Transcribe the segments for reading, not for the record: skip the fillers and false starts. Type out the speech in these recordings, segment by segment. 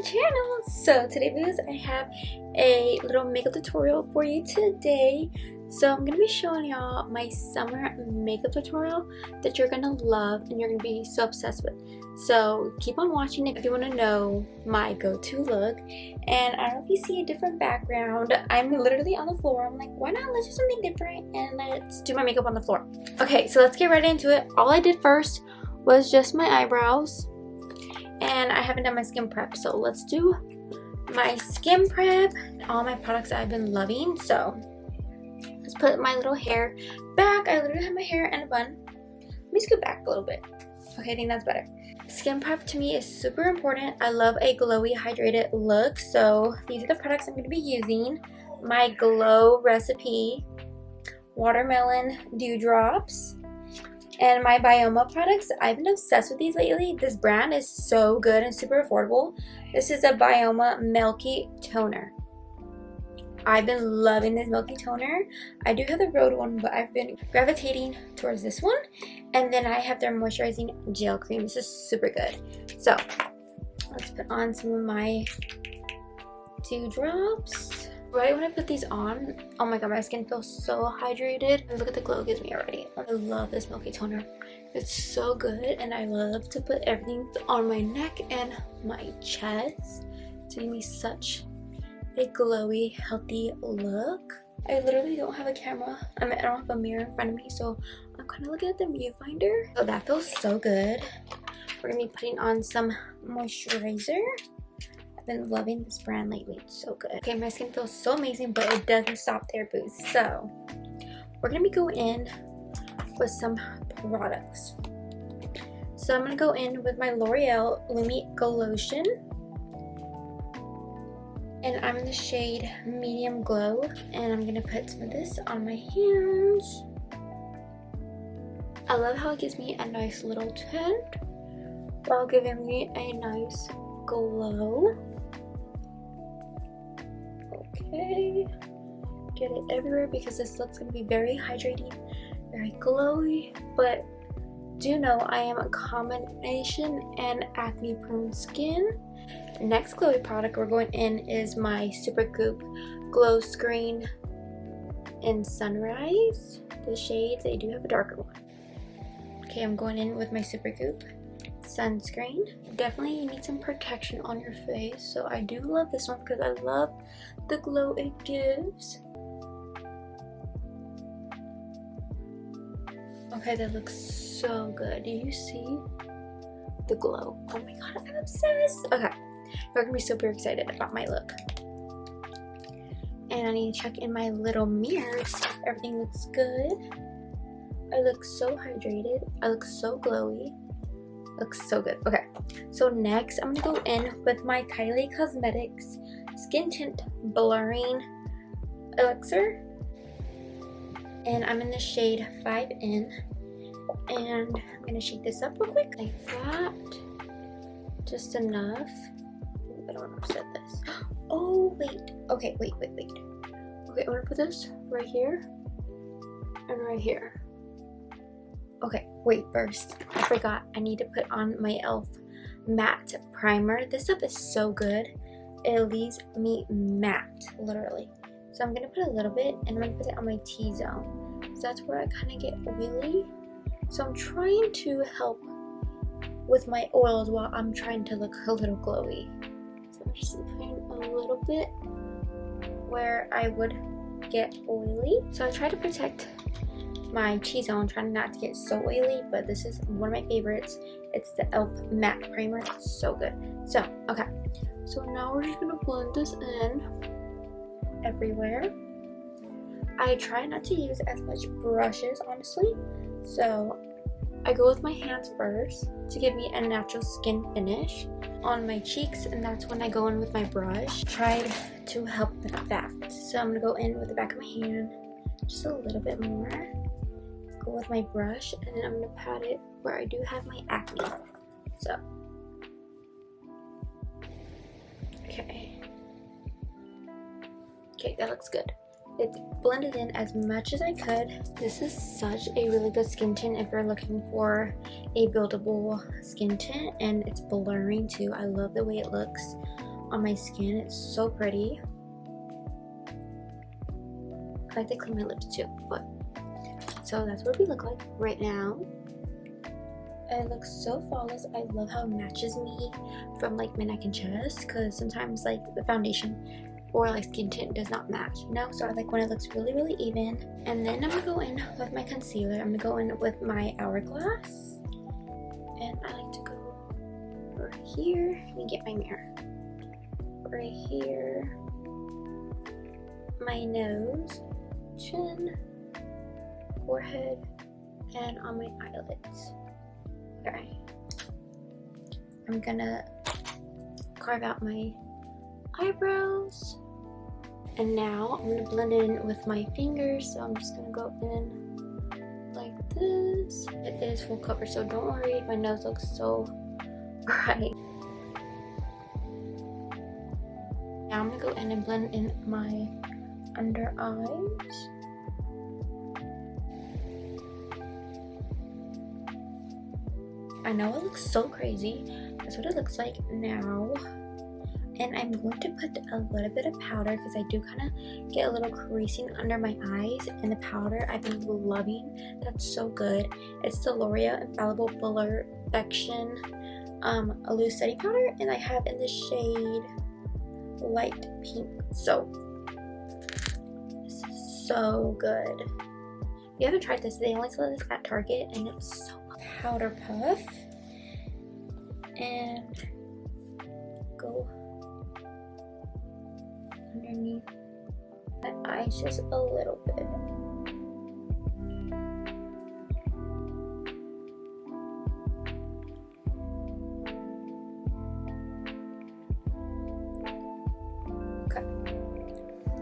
my channel. So today videos, I have a little makeup tutorial for you today. So I'm gonna be showing y'all my summer makeup tutorial that you're gonna love and you're gonna be so obsessed with. So keep on watching if you want to know my go-to look. And I don't know if you see a different background. I'm literally on the floor. I'm like, why not, let's do something different and let's do my makeup on the floor. Okay, so let's get right into it. All I did first was just my eyebrows, and I haven't done my skin prep, so let's do my skin prep. All my products I've been loving. So let's put my little hair back. I literally have my hair in a bun. Let me scoot back a little bit. Okay, I think that's better. Skin prep to me is super important. I love a glowy, hydrated look, so these are the products I'm going to be using. My Glow Recipe Watermelon Dewdrops and my Bioma products. I've been obsessed with these lately. This brand is so good and super affordable. This is a Bioma Milky Toner. I've been loving this milky toner. I do have the Road one, but I've been gravitating towards this one. And then I have their moisturizing gel cream. This is super good. So let's put on some of my dewdrops. Right when I put these on, oh my god, my skin feels so hydrated. And look at the glow it gives me already. I love this milky toner. It's so good, and I love to put everything on my neck and my chest to give me such a glowy, healthy look. I literally don't have a camera. I don't have a mirror in front of me, so I'm kind of looking at the viewfinder. So that feels so good. We're gonna be putting on some moisturizer. I've been loving this brand lately. It's so good. Okay, my skin feels so amazing, but it doesn't stop there, boo. So we're gonna be going in with some products. So I'm gonna go in with my L'Oreal Lumi Go Lotion. And I'm in the shade Medium Glow, and I'm gonna put some of this on my hands. I love how it gives me a nice little tint while giving me a nice glow. Okay, get it everywhere because this look's gonna be very hydrating, very glowy, but do know I am a combination and acne prone skin. Next glowy product we're going in is my Super Goop Glow Screen in Sunrise. The shades, they do have a darker one. Okay, I'm going in with my Super Goop sunscreen. Definitely you need some protection on your face, so I do love this one because I love the glow it gives. Okay, that looks so good. Do you see the glow? Oh my god, I'm obsessed. Okay, you're gonna be super excited about my look. And I need to check in my little mirror to see if everything looks good. I look so hydrated. I look so glowy. Looks so good. Okay, so next I'm gonna go in with my KYLIE Cosmetics Skin Tint Blurring Elixir. And I'm in the shade 5N. And I'm gonna shake this up real quick, like that. Just enough. Ooh, I don't want to upset this. Oh, wait. Okay, wait. Okay, I'm gonna put this right here and right here. Okay, wait, first, I forgot. I need to put on my e.l.f. matte primer. This stuff is so good. It leaves me matte, literally. So I'm gonna put a little bit, and I'm gonna put it on my T-zone. So that's where I kind of get oily. So I'm trying to help with my oils while I'm trying to look a little glowy. So I'm just putting a little bit where I would get oily. So I try to protect my T-zone, trying not to get so oily, but this is one of my favorites. It's the e.l.f. matte primer. It's so good. So, okay. So now we're just gonna blend this in everywhere. I try not to use as much brushes, honestly. So I go with my hands first to give me a natural skin finish on my cheeks, and that's when I go in with my brush. Try to help with that. So I'm gonna go in with the back of my hand, just a little bit more. Go with my brush, and then I'm gonna pat it where I do have my acne. So, okay, that looks good. It's blended in as much as I could. This is such a really good skin tint if you're looking for a buildable skin tint, and it's blurring too. I love the way it looks on my skin. It's so pretty. I like to clean my lips too, but so that's what we look like right now. It looks so flawless. I love how it matches me from like my neck and chest, because sometimes like the foundation or like skin tint does not match, you know? So I like when it looks really, really even. And then I'm gonna go in with my concealer. I'm gonna go in with my Hourglass. And I like to go right here. Let me get my mirror. Right here. My nose, chin, forehead, and on my eyelids. Okay. I'm gonna carve out my eyebrows. And now I'm gonna blend in with my fingers. So I'm just gonna go in like this. It is full cover, so don't worry if my nose looks so bright. Now I'm gonna go in and blend in my under eyes. I know it looks so crazy. That's what it looks like now. And I'm going to put a little bit of powder because I do kind of get a little creasing under my eyes. And the powder I've been loving. That's so good. It's the L'Oreal Infallible Perfection Loose Setting Powder. And I have in the shade Light Pink. So, this is so good. If you haven't tried this, they only sell this at Target. And it's so powder puff. And go underneath my eyes just a little bit. Okay,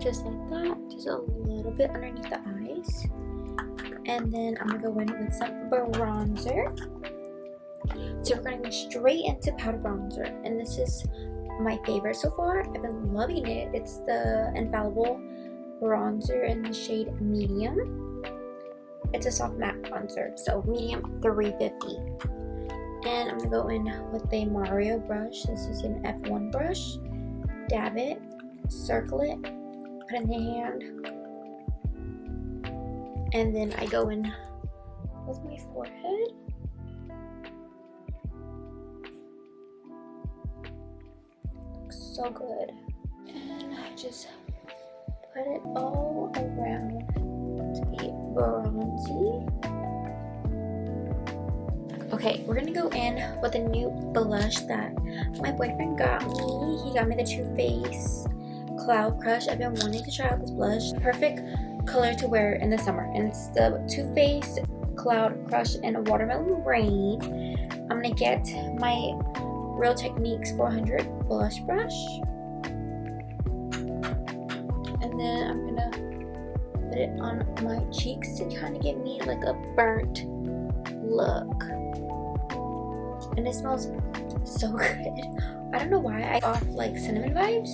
just like that, just a little bit underneath the eyes. And then I'm gonna go in with some bronzer. So we're gonna go straight into powder bronzer, and this is my favorite so far. I've been loving it. It's the Infallible bronzer in the shade Medium. It's a soft matte bronzer, so medium 350. And I'm gonna go in with a Mario brush. This is an F1 brush. Dab it, circle it, put it in the hand, and then I go in with my forehead. So good. And I just put it all around to be bronzy. Okay, we're gonna go in with a new blush that my boyfriend got me. He got me the Too Faced Cloud Crush. I've been wanting to try out this blush. Perfect color to wear in the summer. And it's the Too Faced Cloud Crush in Watermelon Rain. I'm gonna get my Real Techniques 400 blush brush, and then I'm gonna put it on my cheeks to kind of give me like a burnt look. And it smells so good. I don't know why I off like cinnamon vibes.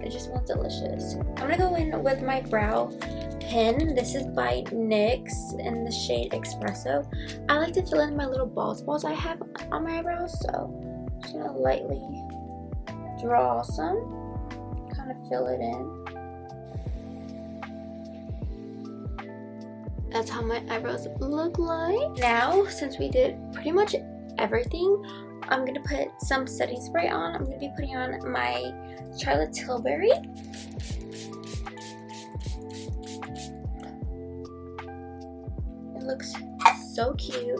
It just smells delicious. I'm gonna go in with my brow pen. This is by NYX in the shade Espresso. I like to fill in my little balls I have on my eyebrows, so I'm just gonna lightly draw some, kind of fill it in. That's how my eyebrows look like. Now, since we did pretty much everything, I'm gonna put some setting spray on. I'm gonna be putting on my Charlotte Tilbury. It looks so cute.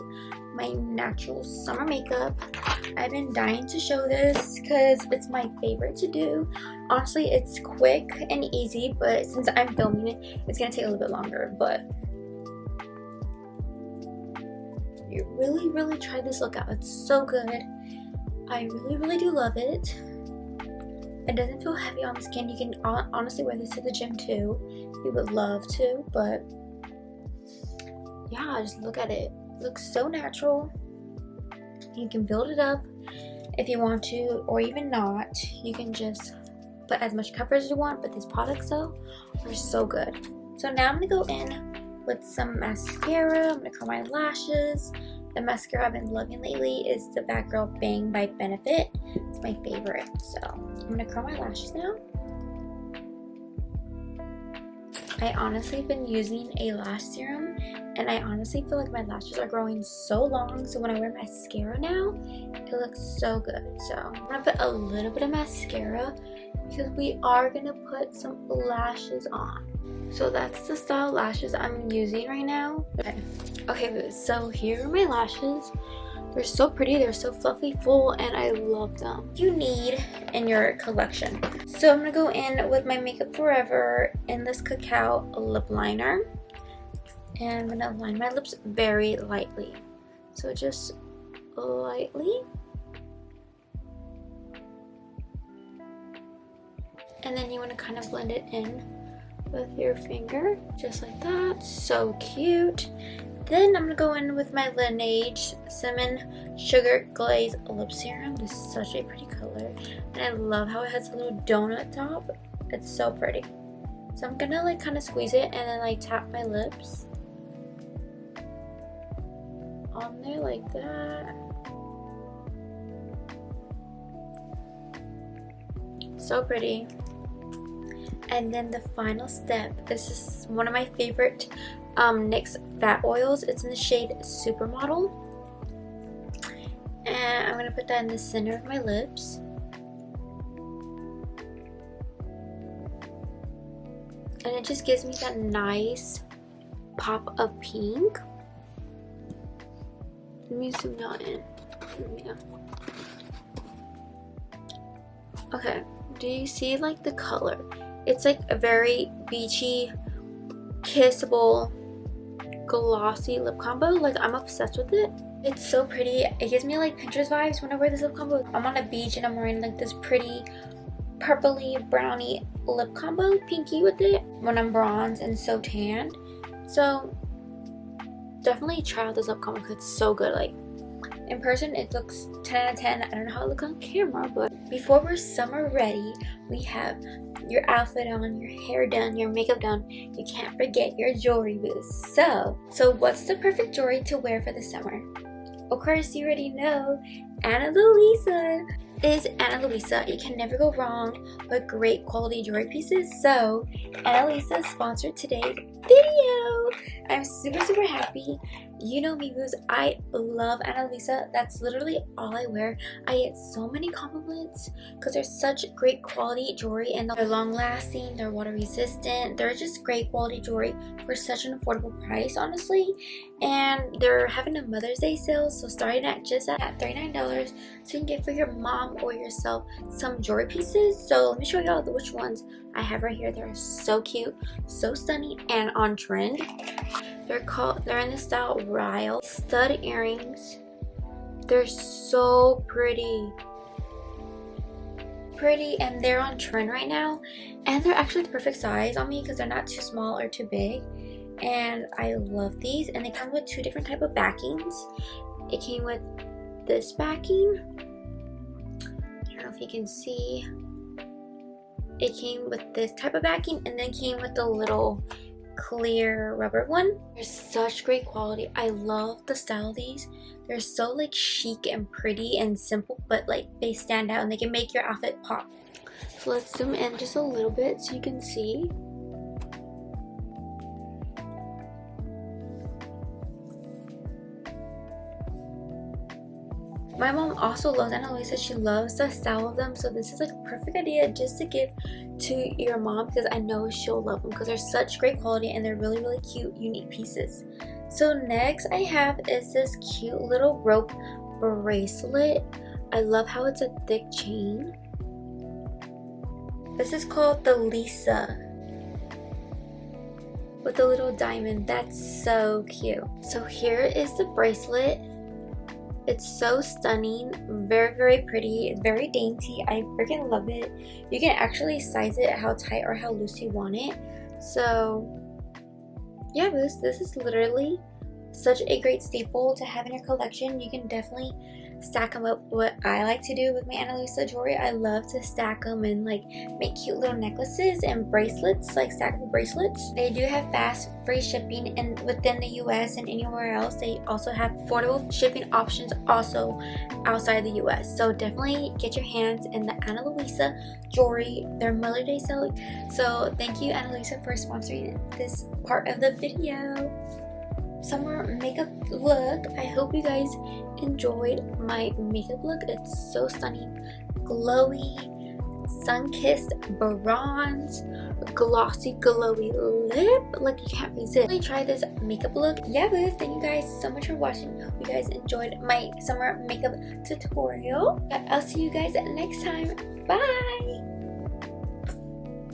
My natural summer makeup. I've been dying to show this because it's my favorite to do. Honestly, it's quick and easy, but since I'm filming it, it's gonna take a little bit longer. But you really try this look out. It's so good. I really do love it. It doesn't feel heavy on the skin. You can honestly wear this to the gym too if you would love to, but yeah, just look at it. It looks so natural. You can build it up if you want to, or even not. You can just put as much coverage as you want, but these products though are so good. So now I'm gonna go in with some mascara. I'm gonna curl my lashes. The mascara I've been loving lately is the Bad Girl Bang by Benefit. It's my favorite. So I'm gonna curl my lashes now. I honestly been using a lash serum, and I honestly feel like my lashes are growing so long, so when I wear mascara now, it looks so good. So I'm gonna put a little bit of mascara because we are gonna put some lashes on. So that's the style lashes I'm using right now. Okay, so here are my lashes. They're so pretty, they're so fluffy, full, and I love them. You need in your collection. So I'm gonna go in with my Makeup Forever Endless Cacao lip liner, and I'm gonna line my lips very lightly. So just lightly, and then you want to kind of blend it in with your finger, just like that. So cute. Then I'm gonna go in with my Laneige Cinnamon Sugar Glaze Lip Serum. This is such a pretty color, and I love how it has a little donut top. It's so pretty. So I'm gonna like kind of squeeze it and then like tap my lips on there like that. So pretty. And then the final step, this is one of my favorite NYX fat oils. It's in the shade Supermodel, and I'm going to put that in the center of my lips. And it just gives me that nice pop of pink. Let me zoom that in. Yeah. Okay, do you see like the color? It's like a very beachy, kissable, glossy lip combo. Like, I'm obsessed with it. It's so pretty. It gives me like Pinterest vibes when I wear this lip combo. I'm on a beach and I'm wearing like this pretty purpley brownie lip combo, pinky with it, when I'm bronzed and so tanned. So definitely try out this lip combo because it's so good. Like, in person it looks 10 out of 10. I don't know how it looks on camera, but before we're summer ready, we have your outfit on, your hair done, your makeup done. You can't forget your jewelry boost. So what's the perfect jewelry to wear for the summer? Of course, you already know, Ana Luisa is Ana Luisa. You can never go wrong with great quality jewelry pieces. So Ana Luisa sponsored today's video. I'm super happy. You know me, boos. I love Ana Luisa. That's literally all I wear. I get so many compliments because they're such great quality jewelry, and they're long lasting, they're water resistant, they're just great quality jewelry for such an affordable price, honestly. And they're having a Mother's Day sale, so starting at just at $39, so you can get for your mom or yourself some jewelry pieces. So let me show y'all which ones I have right here. They're so cute, so stunning, and on trend. They're in the style Ryle stud earrings. They're so pretty, and they're on trend right now, and they're actually the perfect size on me because they're not too small or too big. And I love these, and they come with two different type of backings. It came with this backing. I don't know if you can see. It came with this type of backing, and then came with the little clear rubber one. They're such great quality. I love the style of these. They're so like chic and pretty and simple, but like they stand out and they can make your outfit pop. So let's zoom in just a little bit so you can see. My mom also loves Ana Luisa. She loves the style of them, so this is like a perfect idea just to give to your mom because I know she'll love them because they're such great quality and they're really cute, unique pieces. So next I have is this cute little rope bracelet. I love how it's a thick chain. This is called the Lisa with a little diamond. That's so cute. So here is the bracelet. It's so stunning, very pretty, very dainty. I freaking love it. You can actually size it how tight or how loose you want it. So yeah, this is literally such a great staple to have in your collection. You can definitely stack them up. What I like to do with my Anyssa jewelry, I love to stack them and like make cute little necklaces and bracelets, like stackable bracelets. They do have fast free shipping and within the US and anywhere else. They also have affordable shipping options also outside the US. So definitely get your hands in the Anyssa jewelry, their Mother's Day sale. So thank you Anyssa for sponsoring this part of the video. Summer makeup look. I hope you guys enjoyed my makeup look. It's so stunning, glowy, sun-kissed bronze, glossy glowy lip, like you can't resist. Really try this makeup look. Yeah boo, thank you guys so much for watching. I hope you guys enjoyed my summer makeup tutorial. I'll see you guys next time. Bye.